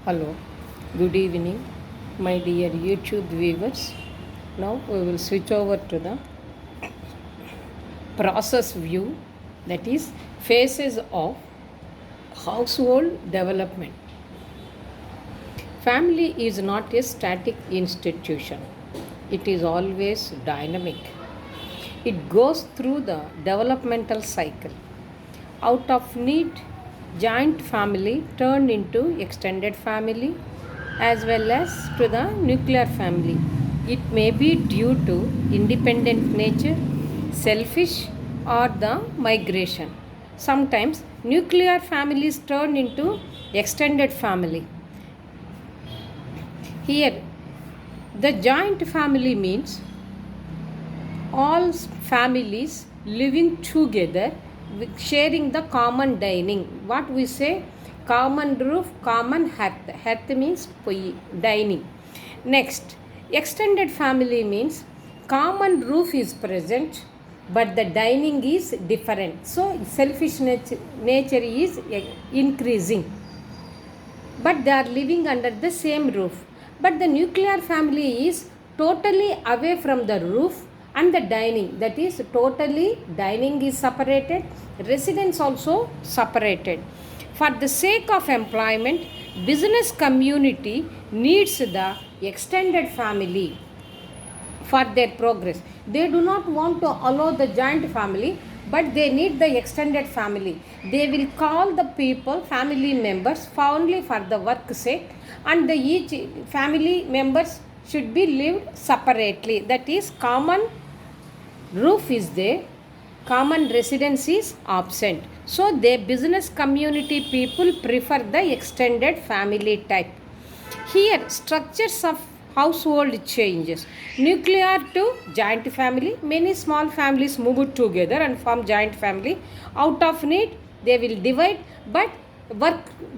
Hello, good evening, my dear YouTube viewers. Now we will switch over to the process view, that is, phases of household development. Family is not a static institution, it is always dynamic. It goes through the developmental cycle. Out of need, joint family turned into extended family as well as to the nuclear family. It may be due to independent nature, selfish, or the migration. Sometimes nuclear families turn into extended family. Here, the joint family means all families living together sharing the common dining. What we say? Common roof, common hearth. Hearth means dining. Next, extended family means common roof is present but the dining is different. So selfish nature is increasing, but they are living under the same roof. But the nuclear family is totally away from the roof and the dining, that is totally dining is separated, residence also separated. For the sake of employment, business community needs the extended family for their progress. They do not want to allow the joint family, but they need the extended family. They will call the people family members only for the work sake, and the each family members should be lived separately. That is, common roof is there, common residence is absent. So the business community people prefer the extended family type. Here, structures of household changes. Nuclear to joint family. Many small families move together and form joint family. Out of need, they will divide, but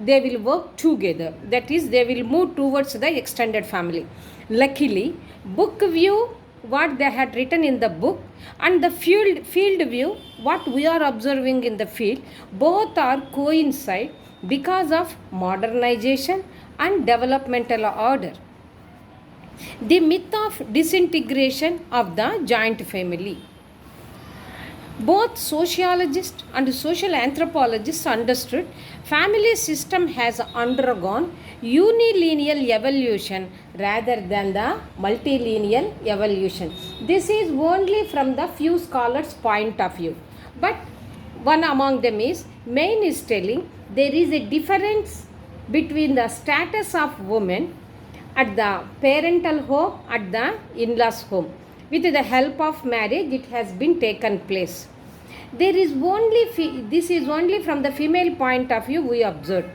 they will work together. That is, they will move towards the extended family. Luckily, book view, what they had written in the book, and the field view, what we are observing in the field, both are coincide because of modernization and developmental order. The myth of disintegration of the joint family. Both sociologists and social anthropologists understood family system has undergone unilineal evolution rather than the multilineal evolution. This is only from the few scholars' point of view. But one among them is Main is telling there is a difference between the status of women at the parental home, at the in-laws home. With the help of marriage, it has been taken place. There is this is only from the female point of view we observed.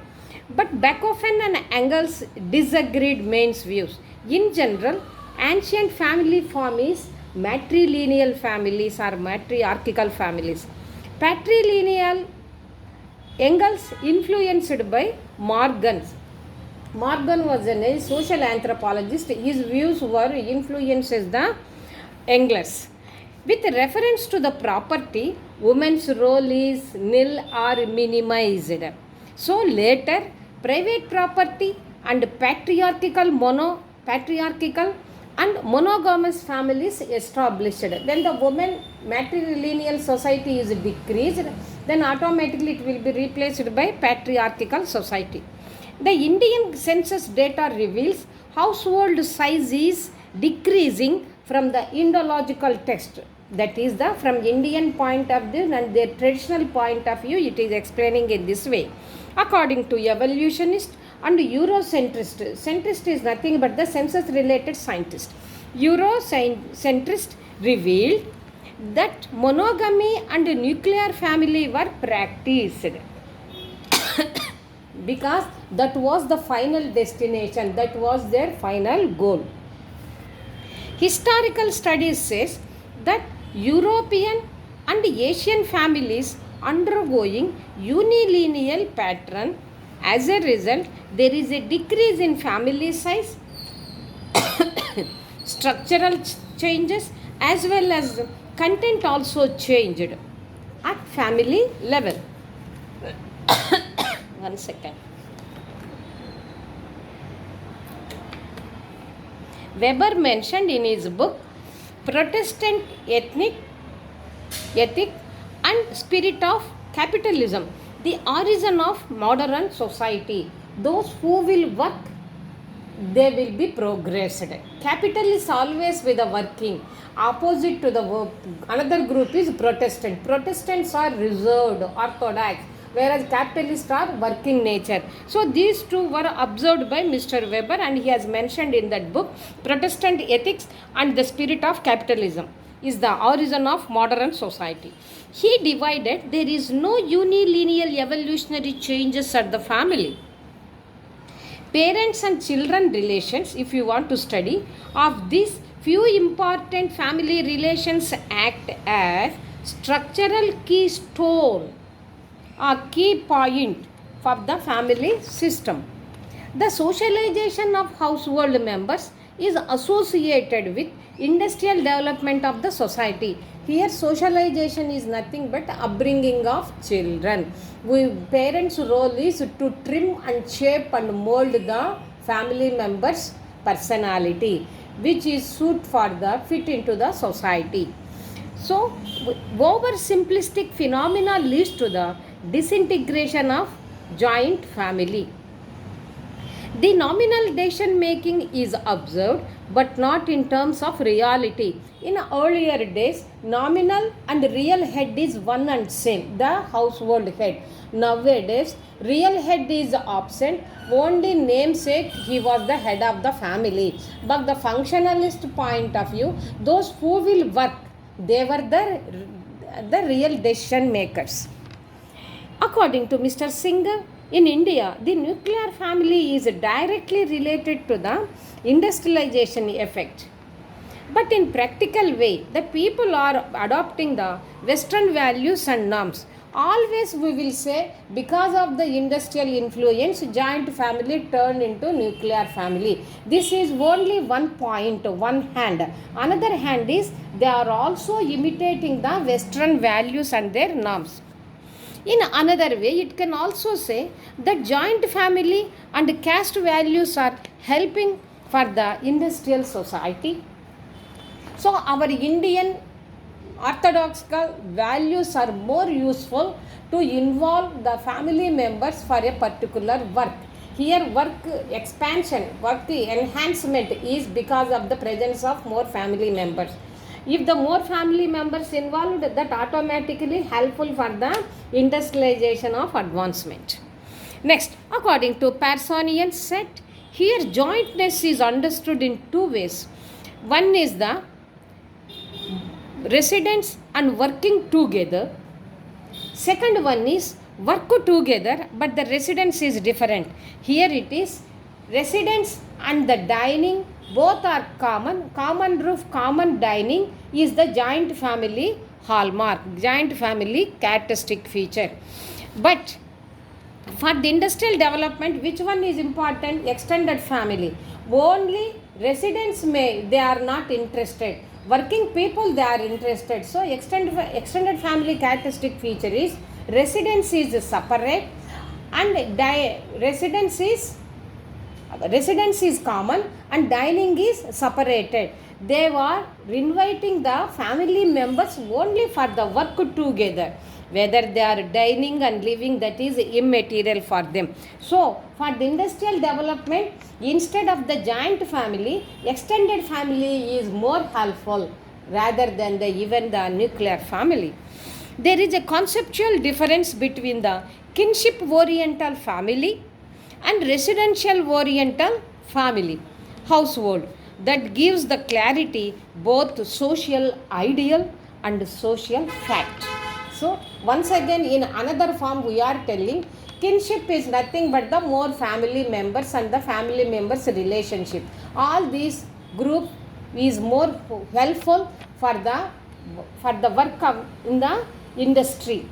But Bachofen and Engels disagreed Main's views. In general, ancient family form is matrilineal families or matriarchal families. Patrilineal, Engels influenced by Morgan. Morgan was a social anthropologist. His views were influences the Engels. With reference to the property, women's role is nil or minimized. So later, private property and patriarchal and monogamous families established. When the woman matrilineal society is decreased, then automatically it will be replaced by patriarchal society. The Indian census data reveals household size is decreasing from the Indological text. That is the from Indian point of view and their traditional point of view, it is explaining in this way. According to evolutionist and Eurocentrist, centrist is nothing but the census related scientist. Eurocentrist revealed that monogamy and nuclear family were practiced because that was the final destination, that was their final goal. Historical studies says that European and Asian families undergoing unilineal pattern. As a result, there is a decrease in family size, structural changes, as well as content also changed at family level. One second. Weber mentioned in his book Protestant Ethic and Spirit of Capitalism, the origin of modern society. Those who will work, they will be progressed. Capital is always with the working. Opposite to the work, another group is Protestant. Protestants are reserved, orthodox, whereas capitalists are working nature. So these two were observed by Mr. Weber, and he has mentioned in that book Protestant Ethics and the Spirit of Capitalism is the origin of modern society. He divided there is no unilinear evolutionary changes at the family. Parents and children relations, if you want to study, of these few important family relations act as structural keystone or key point for the family system. The socialization of household members is associated with industrial development of the society. Here socialization is nothing but upbringing of children. Parents' role is to trim and shape and mold the family members' personality, which is fit into the society. So oversimplistic phenomena leads to the disintegration of joint family. The nominal decision making is observed but not in terms of reality. In earlier days, nominal and real head is one and same, the household head. Nowadays, real head is absent, only namesake he was the head of the family. But the functionalist point of view, those who will work, they were the real decision makers. According to Mr. Singer, in India, the nuclear family is directly related to the industrialization effect. But in practical way, the people are adopting the Western values and norms. Always we will say, because of the industrial influence, joint family turned into nuclear family. This is only one point, one hand. Another hand is they are also imitating the Western values and their norms. In another way, it can also say that joint family and caste values are helping for the industrial society. So our Indian orthodox values are more useful to involve the family members for a particular work. Here work expansion, work enhancement is because of the presence of more family members. If the more family members involved, that automatically helpful for the industrialization of advancement. Next, according to Parsonian set, here jointness is understood in two ways. One is the residence and working together. Second one is work together, but the residence is different. Here it is residence and the dining both are common roof, common dining is the joint family hallmark, joint family characteristic feature. But for the industrial development, which one is important? Extended family. Only residents they are not interested. Working people, they are interested. So extended family characteristic feature is residence is separate and residence is common and dining is separated. They are inviting the family members only for the work together. Whether they are dining and living, that is immaterial for them. So for the industrial development, instead of the joint family, extended family is more helpful rather than even the nuclear family. There is a conceptual difference between the kinship oriental family and residential oriental family household that gives the clarity both social ideal and social fact. So once again, in another form, we are telling kinship is nothing but the more family members and the family members relationship. All these group is more helpful for the work in the industry.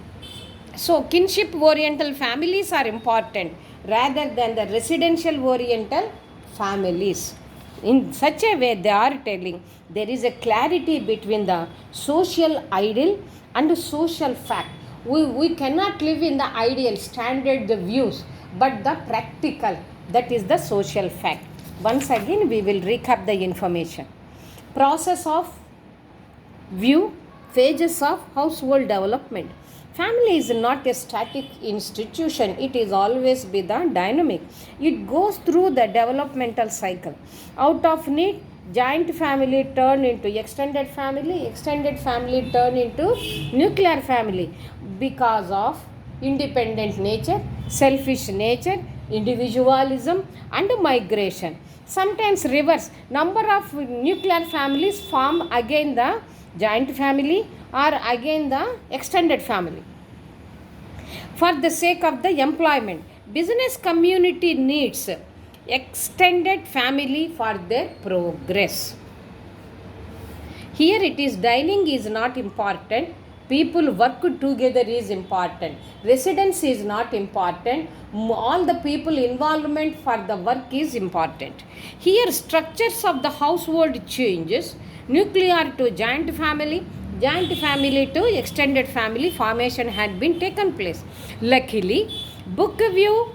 So kinship oriental families are important rather than the residential oriental families. In such a way, they are telling there is a clarity between the social ideal and social fact. We cannot live in the ideal standard the views, but the practical, that is the social fact. Once again, we will recap the information. Process of view, phases of household development. Family is not a static institution, it is always be the dynamic. It goes through the developmental cycle. Out of need, joint family turn into extended family turn into nuclear family because of independent nature, selfish nature, individualism, and migration. Sometimes reverse. Number of nuclear families form again the joint family or again the extended family. For the sake of the employment, business community needs extended family for their progress. Here it is dining is not important. People work together is important. Residence is not important. All the people involvement for the work is important. Here structures of the household changes. Nuclear to joint family to extended family formation had been taken place. Luckily, book view,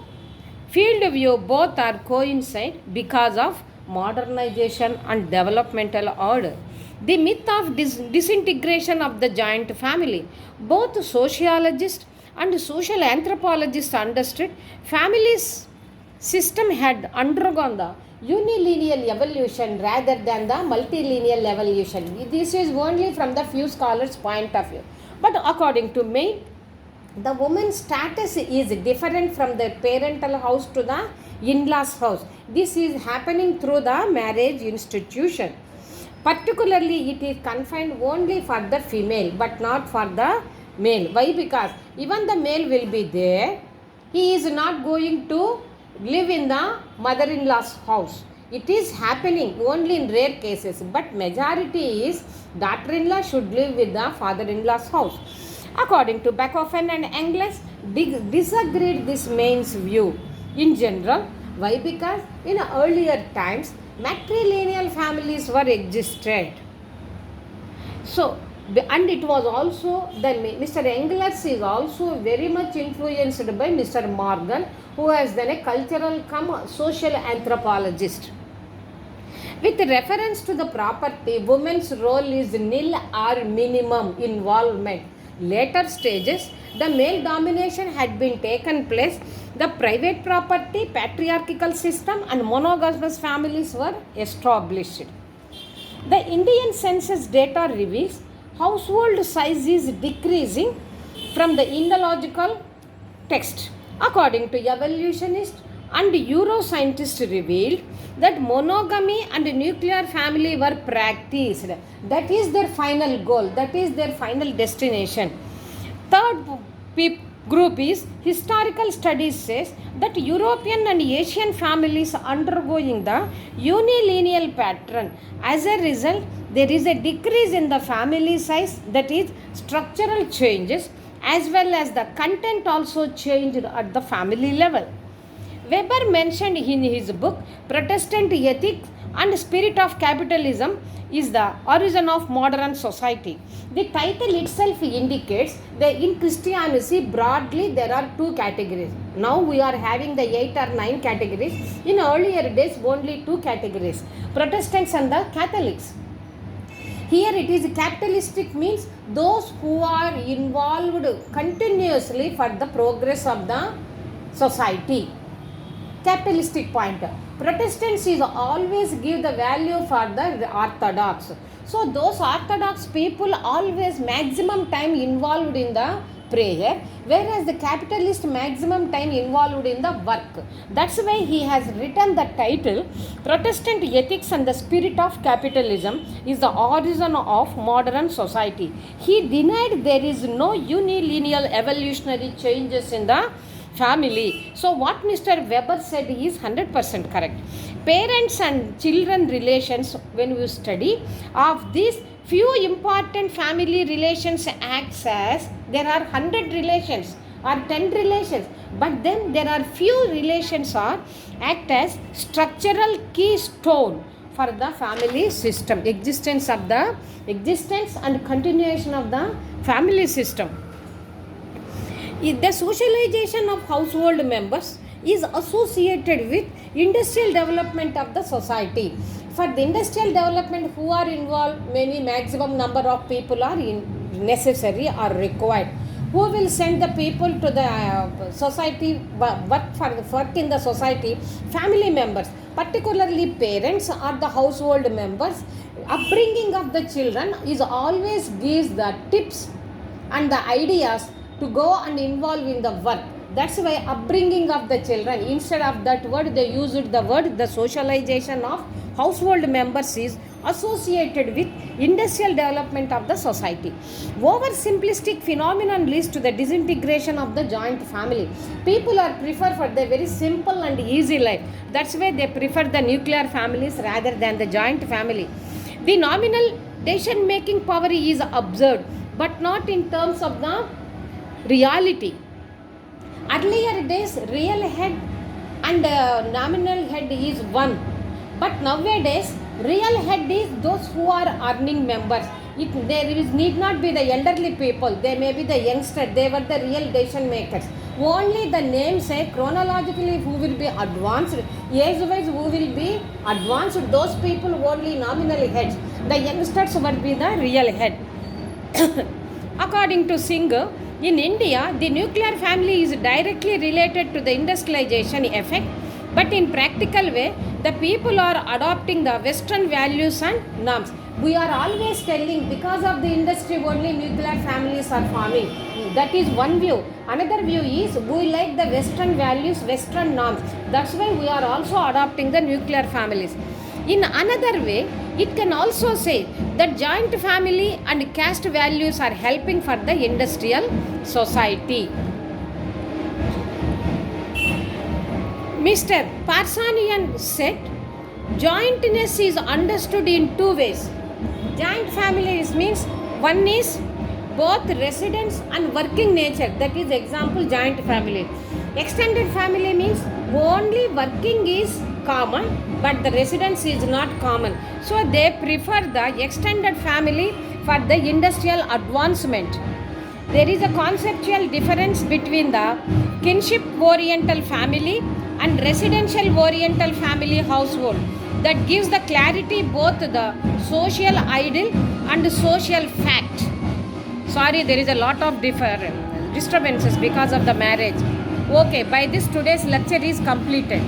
field view both are coincide because of modernization and developmental order. The myth of disintegration of the joint family. Both sociologists and social anthropologists understood families system had undergone the unilineal evolution rather than the multilineal evolution. This is only from the few scholars' point of view. But according to me, the woman's status is different from the parental house to the in-laws house. This is happening through the marriage institution. Particularly, it is confined only for the female but not for the male. Why? Because even the male will be there. He is not going to live in the mother-in-law's house. It is happening only in rare cases, but majority is daughter-in-law should live with the father-in-law's house. According to Beethoven and Engels, disagreed this man's view in general. Why? Because in earlier times, matrilineal families were existed. So, and it was also, Mr. Engels is also very much influenced by Mr. Morgan, who has then a cultural social anthropologist. With reference to the property, women's role is nil or minimum involvement. Later stages, the male domination had been taken place. The private property, patriarchal system and monogamous families were established. The Indian census data reveals household size is decreasing from the Indological text. According to evolutionists and Euroscientists revealed that monogamy and nuclear family were practiced. That is their final goal. That is their final destination. Third group is historical studies says that European and Asian families are undergoing the unilineal pattern. As a result, there is a decrease in the family size, that is structural changes, as well as the content also changed at the family level. Weber mentioned in his book Protestant Ethics and Spirit of Capitalism is the origin of modern society. The title itself indicates that in Christianity broadly there are two categories. Now we are having the 8 or 9 categories. In earlier days only 2 categories, Protestants and the Catholics. Here it is capitalistic means those who are involved continuously for the progress of the society. Capitalistic point. Protestants is always give the value for the orthodox. So those orthodox people always maximum time involved in the prayer, whereas the capitalist maximum time involved in the work. That's why he has written the title Protestant Ethics and the Spirit of Capitalism is the origin of modern society. He denied there is no unilineal evolutionary changes in the family. So what Mr. Weber said is 100% correct. Parents and children relations, when we study of these few important family relations acts as there are 100 relations or 10 relations, but then there are few relations are act as structural keystone for the family system, existence and continuation of the family system. The socialization of household members is associated with Industrial development of the society. For the industrial development, who are involved? Many maximum number of people are necessary or required. Who will send the people to the society, work in the society? Family members, particularly parents or the household members. Upbringing of the children is always gives the tips and the ideas to go and involve in the work. That's why upbringing of the children, instead of that word they used the word the socialization of household members is associated with industrial development of the society. Oversimplistic phenomenon leads to the disintegration of the joint family. People are prefer for the very simple and easy life. That's why they prefer the nuclear families rather than the joint family. The nominal decision making power is observed, but not in terms of the reality. Earlier days, real head and nominal head is one, but nowadays, real head is those who are earning members. Need not be the elderly people, they may be the youngster, they were the real decision makers. Only the name say chronologically who will be advanced, age wise who will be advanced, those people only nominal heads. The youngsters will be the real head. According to Singer, in India, the nuclear family is directly related to the industrialization effect, but in practical way, the people are adopting the Western values and norms. We are always telling because of the industry only nuclear families are forming. That is one view. Another view is we like the Western values, Western norms. That's why we are also adopting the nuclear families. In another way, it can also say that joint family and caste values are helping for the industrial society. Mr. Parsanian said, jointness is understood in two ways. Joint families means one is both residence and working nature. That is example joint family. Extended family means only working is common but the residence is not common. So they prefer the extended family for the industrial advancement. There is a conceptual difference between the kinship oriental family and residential oriental family household that gives the clarity both the social ideal and social fact. Sorry, there is a lot of disturbances because of the marriage. Okay, by this today's lecture is completed.